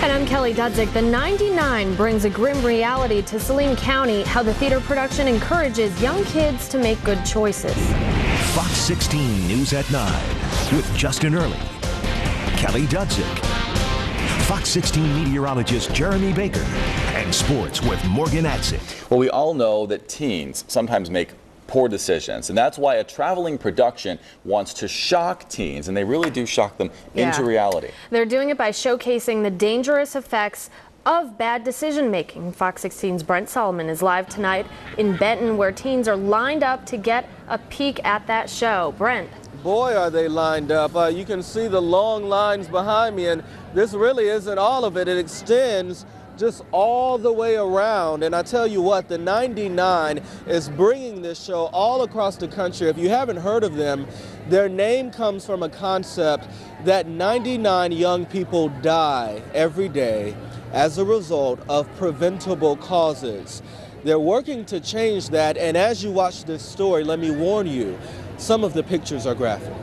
And I'm Kelly Dudzik. The 99 brings a grim reality to Saline County, how the theater production encourages young kids to make good choices. Fox 16 News at 9 with Justin Early, Kelly Dudzik, Fox 16 meteorologist Jeremy Baker, and sports with Morgan Atzik. Well, we all know that teens sometimes make poor decisions, and that's why a traveling production wants to shock teens, and they really do shock them into reality. They're doing it by showcasing the dangerous effects of bad decision making. Fox 16's Brent Solomon is live tonight in Benton, where teens are lined up to get a peek at that show. Brent. Boy, are they lined up. You can see the long lines behind me, and this really isn't all of it. It extends just all the way around. And I tell you what, the 99 is bringing this show all across the country. If you haven't heard of them, their name comes from a concept that 99 young people die every day as a result of preventable causes. They're working to change that, and as you watch this story, let me warn you, some of the pictures are graphic.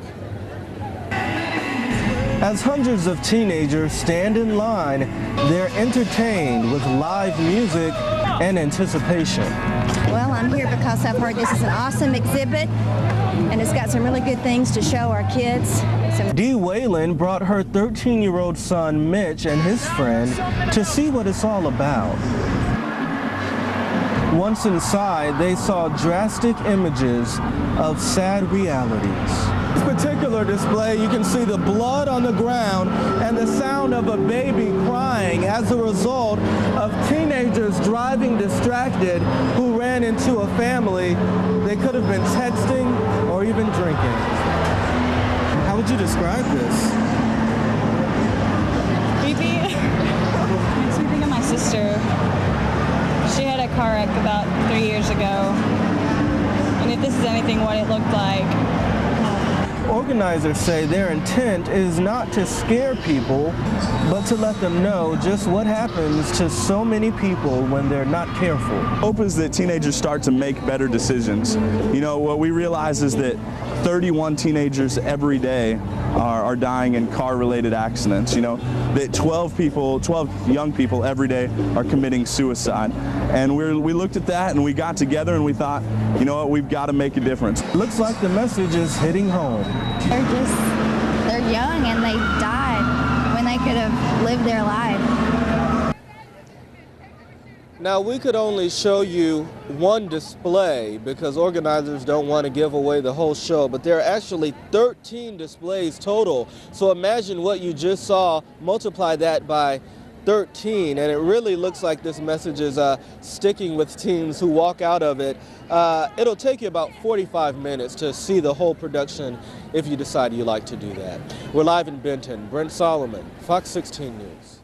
As hundreds of teenagers stand in line, they're entertained with live music and anticipation. Well, I'm here because I've heard this is an awesome exhibit, and it's got some really good things to show our kids. Dee Whalen brought her 13-year-old son, Mitch, and his friend to see what it's all about. Once inside, they saw drastic images of sad realities. This particular display, you can see the blood on the ground and the sound of a baby crying as a result of teenagers driving distracted who ran into a family. They could have been texting or even drinking. How would you describe this? Creepy. Makes me think of my sister. She had a car wreck about 3 years ago. And if this is anything what it looked like. Organizers say their intent is not to scare people, but to let them know just what happens to so many people when they're not careful. Hope is that teenagers start to make better decisions. You know, what we realize is that 31 teenagers every day are dying in car-related accidents. You know, that 12 young people every day are committing suicide. And we looked at that and we got together and we thought, you know what, we've got to make a difference. Looks like the message is hitting home. They're young and they died when they could have lived their life. Now, we could only show you one display because organizers don't want to give away the whole show, but there are actually 13 displays total. So imagine what you just saw, multiply that by 13, and it really looks like this message is sticking with teens who walk out of it. It'll take you about 45 minutes to see the whole production if you decide you like to do that. We're live in Benton. Brent Solomon, Fox 16 News.